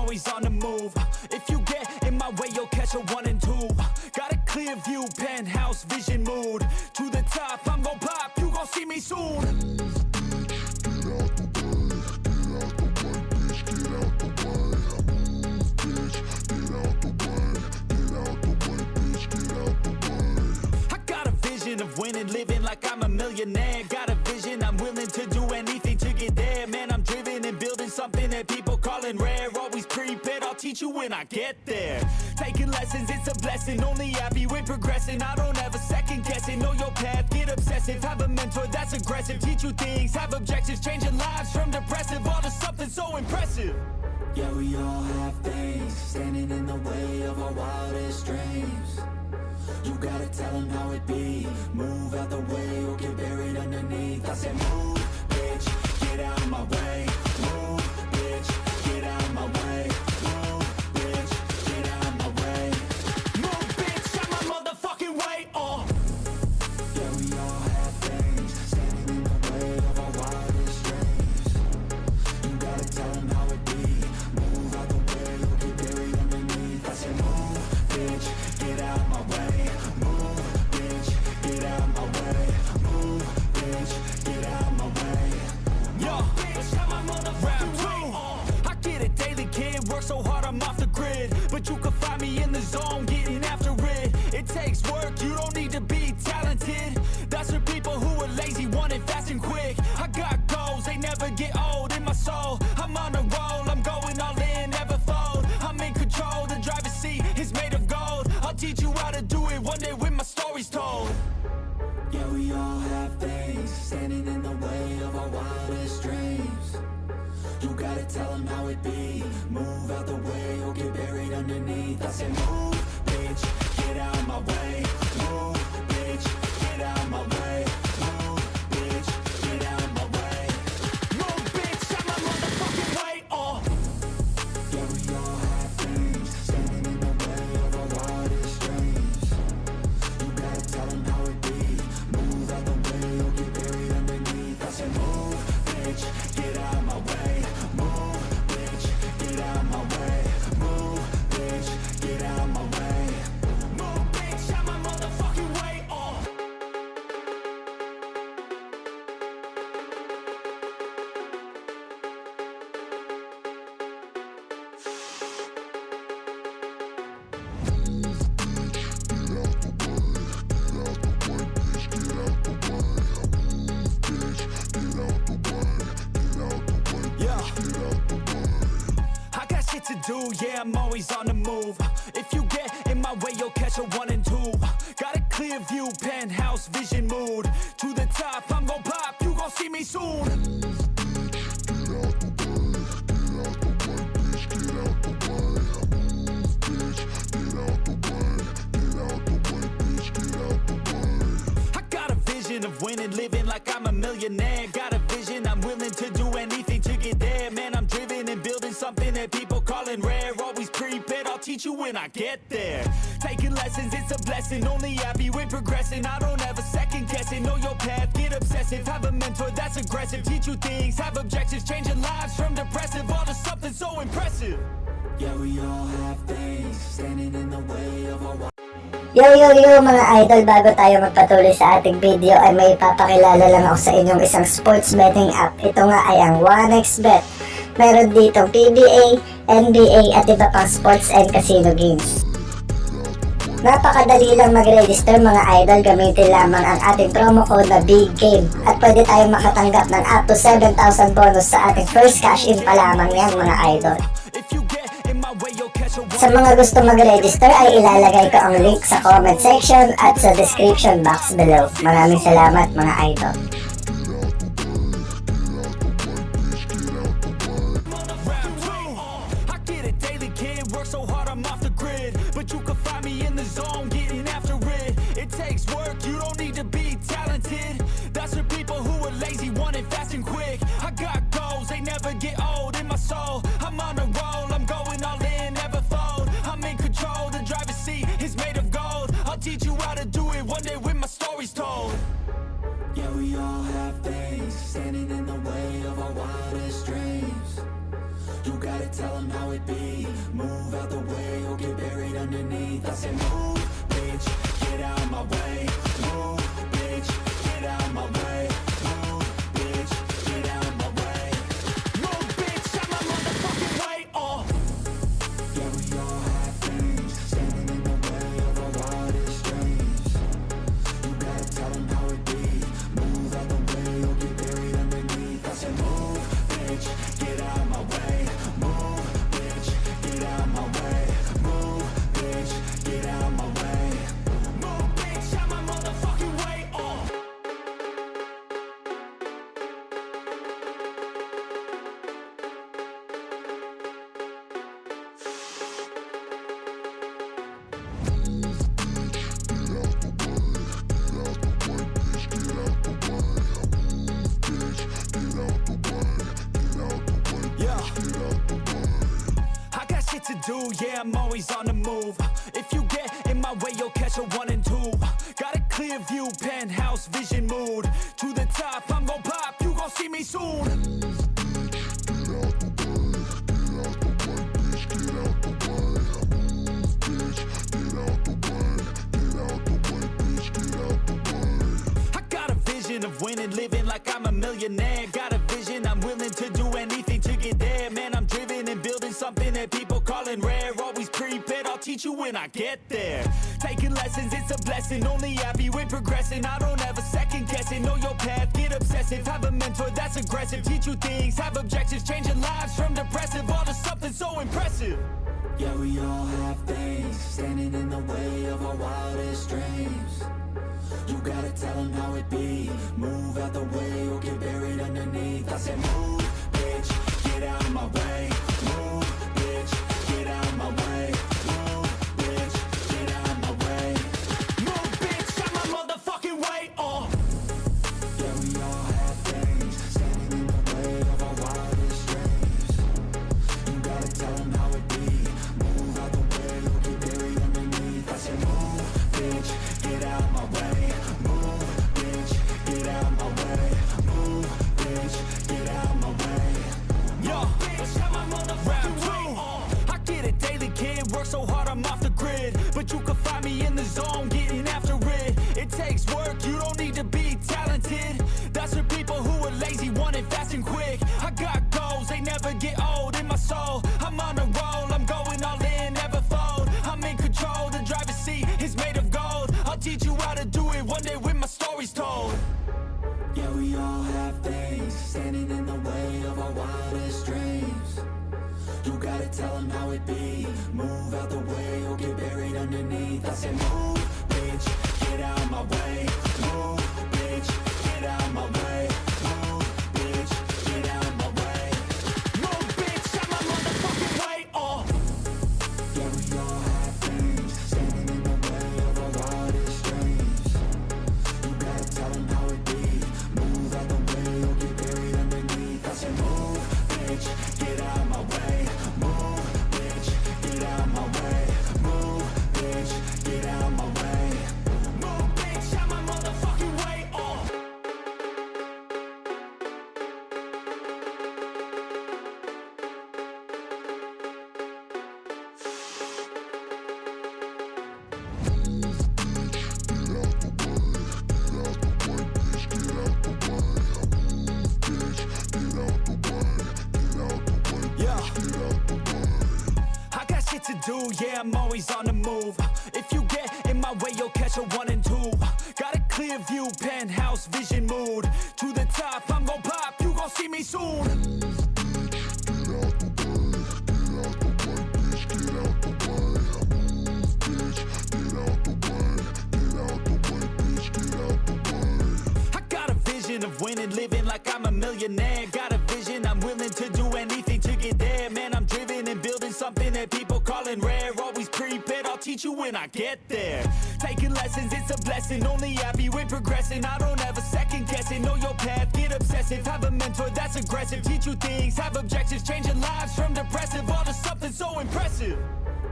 always on the move. If you get in my way, you'll catch a 1 and 2. Got a clear view, penthouse vision mood. To the top, I'm gon' pop, you gon' see me soon. Of winning, living like I'm a millionaire. Got a vision, I'm willing to do anything to get there. Man, I'm driven and building something that people calling rare. Always prepared, I'll teach you when I get there. Taking lessons, it's a blessing. Only happy with progressing. I don't ever second guessing. Know your path, get obsessive. Have a mentor that's aggressive. Teach you things, have objectives. Changing lives from depressive all to something so impressive. Yeah, we all have things standing in the way of our wildest dreams. You gotta tell them how it be. Move out the way or get buried underneath. I said move, bitch, get out of my way. Move, bitch, get out of my way. Move, bitch, get out of my way. Move, bitch, out my motherfucking way. Yeah, we all have things standing in the way of our wildest dreams. You gotta tell them how it be. Move out the way or get buried underneath. I said move, bitch, get out of my way. So hard I'm off the grid, but you can find me in the zone getting after it. It takes work, you don't need to be talented. That's for people who are lazy, want it fast and quick. I got goals, they never get old in my soul. I'm on a roll, I'm going all in, never fold. I'm in control, the driver's seat is made of gold. I'll teach you how to do it one day when my story's told. Yeah, we all have things standing in the way of our wildest dreams. You gotta tell them how it be. Move out the way or get buried underneath. I said move, bitch, get out of my way. Move, bitch, get out of my way. Move, bitch, get out of my way. Move, bitch, out my motherfucking way. Yeah, we all have things standing in the way of our wildest dreams. You gotta tell them how it be. Move out the way or get buried underneath. I said move, bitch, get out of my way. Move, bitch, get out of my way. Move, bitch, get out of my way. Move, bitch, out my motherfucking way. To do, yeah, I'm always on the move. If you get in my way, you'll catch a 1 and 2. Got a clear view, penthouse vision mood. To the top, I'm gon' pop, you gon' see me soon. I got a vision of winning, living like I'm a millionaire. Got a vision, I'm willing to do anything to get there. Man, I'm driven and building something that people calling rare. Always prepared, I'll teach you when I get there. Taking lessons, it's a blessing. Only happy with progressing. I don't ever second guessing. Know your path, get obsessive. Have a mentor that's aggressive. Teach you things, have objectives. Changing lives from depressive all to something so impressive. Yeah, we all have things standing in the way of our Yo mga idol, bago tayo magpatuloy sa ating video ay may papakilala lang ako sa inyong isang sports betting app. Ito nga ay ang 1xBet. Meron dito PBA, NBA at iba pang sports and casino games. Napakadali lang mag-register mga idol, gamitin lamang ang ating promo code na BIGGAME at pwede tayong makatanggap ng up to 7,000 bonus sa ating first cash in pa lamang yan mga idol. Sa mga gusto mag-register ay ilalagay ko ang link sa comment section at sa description box below. Maraming salamat mga idol. Yeah, we all have things standing in the way of our wildest dreams. You gotta tell them how it be. Move out the way or get buried underneath. I said move, bitch, get out my way. Move, bitch, get out my way. Move, bitch, get out my way. Move, bitch, out my motherfucking way. Yeah, we all have things standing in the way of our wildest dreams. You gotta tell them how it be. Move out the way or get buried underneath. I said move, bitch, get out my way. Move, bitch, get out my way. Move, bitch, get out my way. Move, bitch, out my motherfucking way. I got shit to do, yeah, I'm always on the move. If you get in my way, you'll catch a 1 and 2. Got a clear view, penthouse vision mood. To the top, I'm gon' pop, you gon' see me soon. I got a vision of winning, living like I'm a millionaire. Got a vision, I'm willing to do anything to get there. Man, I'm driven and building something that people calling rare. Always prepared, I'll teach you when I get there. Taking lessons, it's a blessing. Only happy with progressing. I don't ever second guess it. Know your path, get obsessive. Have a mentor that's aggressive. Teach you things, have objectives. Changing lives from depressive all to something so impressive. Yeah, we all have things standing in the way of our wildest dreams. You gotta tell them how it be. Move out the way or get buried underneath. I said move, bitch, get out my way. Move, bitch, get out my way. Move, bitch, get out my way. Move, bitch, out my motherfucking way. Yeah, we all have things standing in the way of our wildest dreams. You gotta tell them how it be. Move out the way or get buried underneath. I said move, bitch, get out my way. Move, bitch, get out my way. Move, bitch, get out my way. Yo, bitch, out my motherfucking way. I get it daily, kid. Work so hard, I'm off the grid. But you can find me in the zone, getting after it. It takes work, you don't need to be talented. That's for people who are lazy, want it fast and quick. I got goals, they never get old in my soul. I'm on a roll, I'm going all in, never fold. I'm in control, the driver's seat is made of gold. I'll teach you how to do it one day when my story's told. Yeah, we all have things standing in the way of our wildest dreams. You gotta tell them how it be. Move out the way or get buried underneath. I said move, bitch, get out my way. Move, bitch, get out my way. Move, bitch, get out my way. Move, bitch, out my motherfucking way. Yeah, we all have things standing in the way of our wildest dreams. You gotta tell them how it be. Move out the way or get buried underneath. I said move, bitch, get out my way. Move, bitch, get out my way. Move, bitch, get out my way. Move, bitch, out my motherfucking way. I got shit to do, yeah, I'm always on the move. If you get in my way, you'll catch a 1 and 2. Got a clear view, penthouse vision mood. To the top, I'm gon' pop, you gon' see me soon. I got a vision of winning, living like I'm a millionaire. Got a vision, I'm willing to do anything to get there. Man, I'm driven and building something that people calling rare. Always prepared, I'll teach you when I get there. Taking lessons, it's a blessing. Only happy with progressing. I don't ever second guess it. Know your path, get obsessive. Have a mentor that's aggressive. Teach you things, have objectives. Changing lives from depressive all to something so impressive.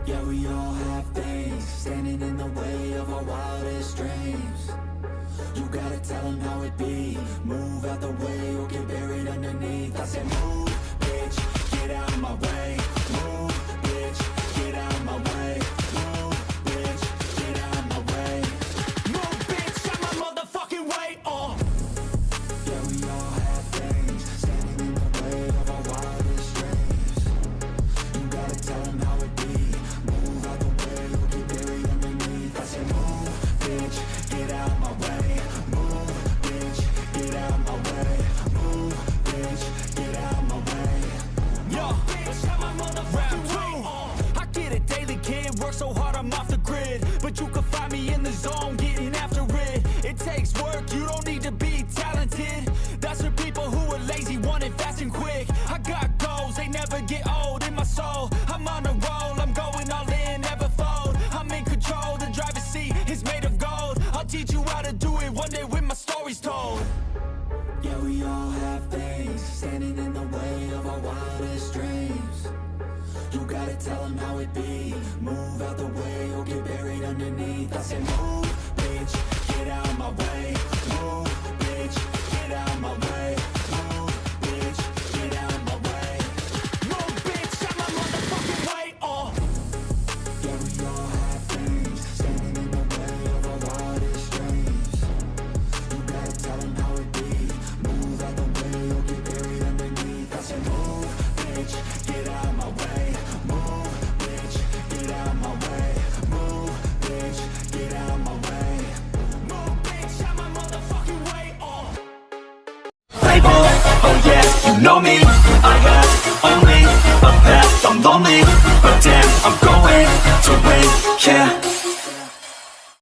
Yeah, we all have things standing in the way of our wildest dreams. You gotta tell them how it be. Move out the way or get buried underneath. I said move, bitch, get get out of my way. Move, bitch, get out of my way. Move, bitch, get out of my way. Move, bitch, out my motherfucking way. Yeah, we all have things standing in the way of our wildest dreams. You gotta tell them how it be. Move out the way, you'll get buried underneath. I say move, bitch, get out of my way. Move, bitch, get out of my way. Move, bitch, get out of my way. Yo, bitch, out my motherfucking way. I get it daily, kid, work so hard I'm off the grid. But you can find me in the zone, getting after it. It takes work, you don't need to be talented. That's for people who are lazy, want it fast and quick. I got goals, they never get old in my soul. I'm on a roll, I'm going all in, never fold. I'm in control, the driver's seat is made of gold. I'll teach you how to do it one day when my story's told. Yeah, we all have things standing in the way of our wildest dreams. You gotta tell them how it be. Move out the way, you'll get buried underneath. I say move, bitch, get out of my way. Move, bitch, get out of my way. Move, bitch, get out of my way. Move, bitch, out my motherfucking way. Yeah, we all have things standing in the way of our wildest dreams. You gotta tell them how it be. Move out the way, you'll get buried underneath. I say move, bitch, get out of my way. Move, bitch, get out of my way. Move, bitch, get out of my way. Move, bitch, out my motherfucking way. Play ball, oh yeah, you know me. I have only a path, I'm lonely, but